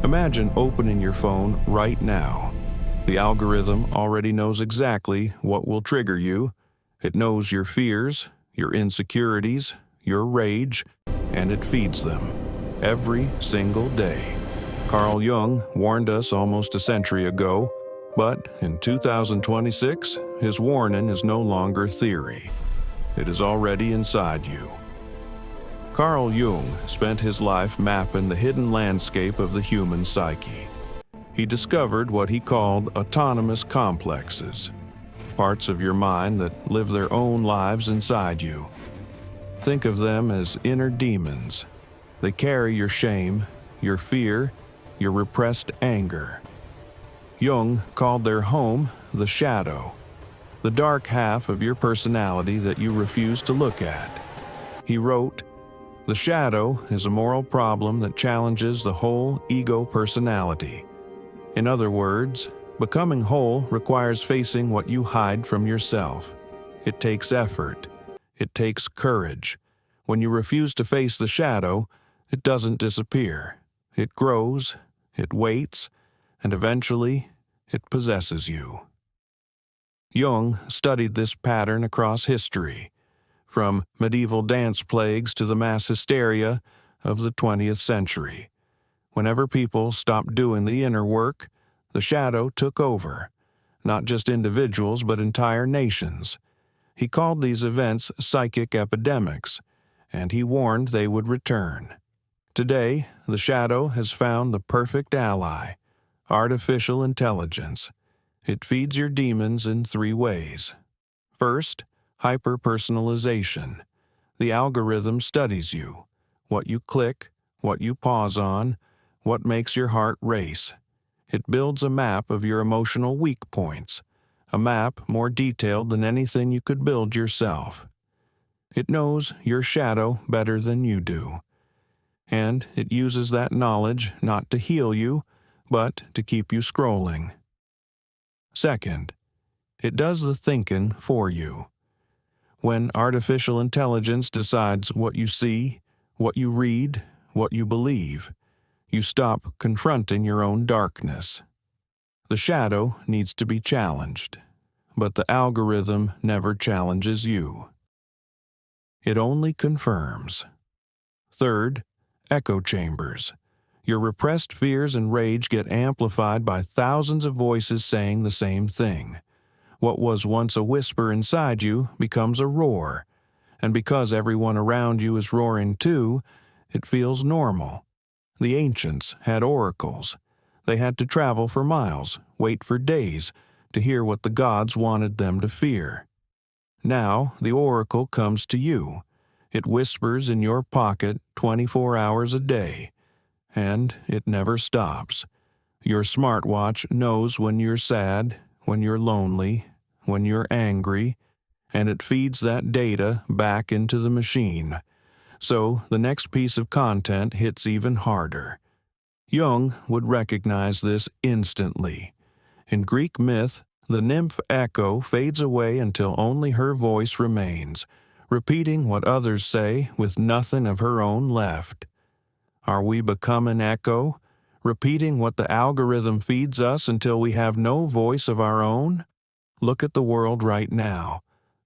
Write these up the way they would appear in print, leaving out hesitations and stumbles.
Imagine opening your phone right now. The algorithm already knows exactly what will trigger you. It knows your fears, your insecurities, your rage, and it feeds them every single day. Carl Jung warned us almost a century ago, but in 2026, his warning is no longer theory. It is already inside you. Carl Jung spent his life mapping the hidden landscape of the human psyche. He discovered what he called autonomous complexes, parts of your mind that live their own lives inside you. Think of them as inner demons. They carry your shame, your fear, your repressed anger. Jung called their home the shadow, the dark half of your personality that you refuse to look at. He wrote, "The shadow is a moral problem that challenges the whole ego personality." In other words, becoming whole requires facing what you hide from yourself. It takes effort. It takes courage. When you refuse to face the shadow, it doesn't disappear. It grows, it waits, and eventually it possesses you. Jung studied this pattern across history, from medieval dance plagues to the mass hysteria of the 20th century. Whenever people stopped doing the inner work, the shadow took over, not just individuals but entire nations. He called these events psychic epidemics, and he warned they would return. Today, the shadow has found the perfect ally: artificial intelligence. It feeds your demons in 3 ways. First, hyper-personalization. The algorithm studies you, what you click, what you pause on, what makes your heart race. It builds a map of your emotional weak points, a map more detailed than anything you could build yourself. It knows your shadow better than you do, and it uses that knowledge not to heal you, but to keep you scrolling. Second, it does the thinking for you. When artificial intelligence decides what you see, what you read, what you believe, you stop confronting your own darkness. The shadow needs to be challenged, but the algorithm never challenges you. It only confirms. Third, echo chambers. Your repressed fears and rage get amplified by thousands of voices saying the same thing. What was once a whisper inside you becomes a roar, and because everyone around you is roaring too, it feels normal. The ancients had oracles. They had to travel for miles, wait for days, to hear what the gods wanted them to fear. Now the oracle comes to you. It whispers in your pocket 24 hours a day, and it never stops. Your smartwatch knows when you're sad, when you're lonely, when you're angry, and it feeds that data back into the machine. So the next piece of content hits even harder. Jung would recognize this instantly. In Greek myth, the nymph Echo fades away until only her voice remains, repeating what others say with nothing of her own left. Are we becoming Echo, repeating what the algorithm feeds us until we have no voice of our own? Look at the world right now.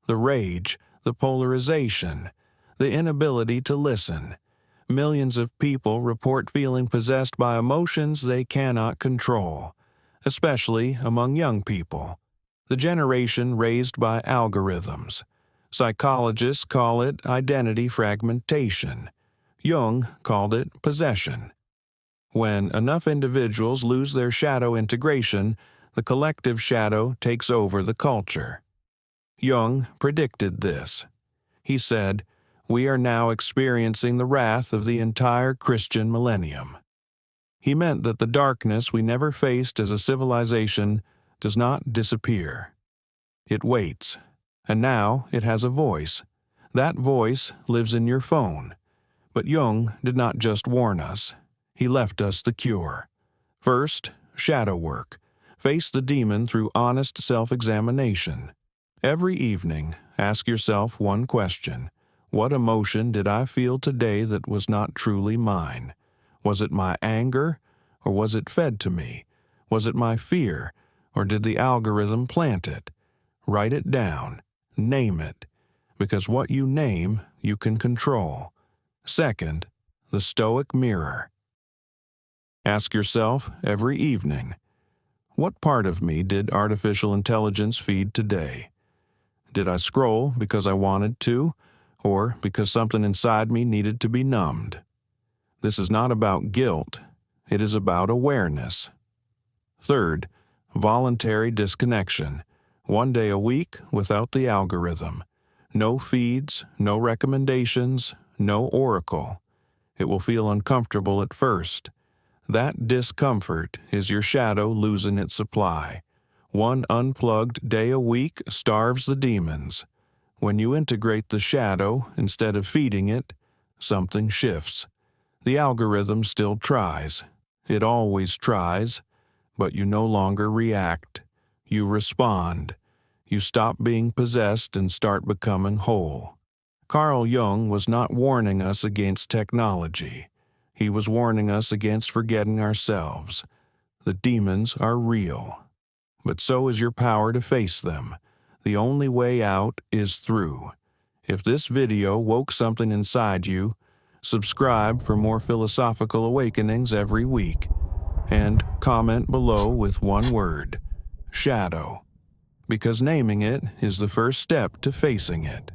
The rage, the polarization, the inability to listen. Millions of people report feeling possessed by emotions they cannot control, especially among young people, the generation raised by algorithms. Psychologists call it identity fragmentation. Jung called it possession. When enough individuals lose their shadow integration, the collective shadow takes over the culture. Jung predicted this. He said, "We are now experiencing the wrath of the entire Christian millennium." He meant that the darkness we never faced as a civilization does not disappear. It waits, and now it has a voice. That voice lives in your phone. But Jung did not just warn us. He left us the cure. First, shadow work. Face the demon through honest self-examination. Every evening, ask yourself one question. What emotion did I feel today that was not truly mine? Was it my anger? Or was it fed to me? Was it my fear? Or did the algorithm plant it? Write it down. Name it. Because what you name, you can control. Second, the Stoic mirror. Ask yourself every evening, what part of me did artificial intelligence feed today? Did I scroll because I wanted to, or because something inside me needed to be numbed? This is not about guilt. It is about awareness. Third, voluntary disconnection. 1 day a week without the algorithm. No feeds, no recommendations, no oracle. It will feel uncomfortable at first. That discomfort is your shadow losing its supply. 1 unplugged day a week starves the demons. When you integrate the shadow instead of feeding it, something shifts. The algorithm still tries. It always tries, but you no longer react. You respond. You stop being possessed and start becoming whole. Carl Jung was not warning us against technology. He was warning us against forgetting ourselves. The demons are real. But so is your power to face them. The only way out is through. If this video woke something inside you, subscribe for more philosophical awakenings every week. And comment below with one word: shadow. Because naming it is the first step to facing it.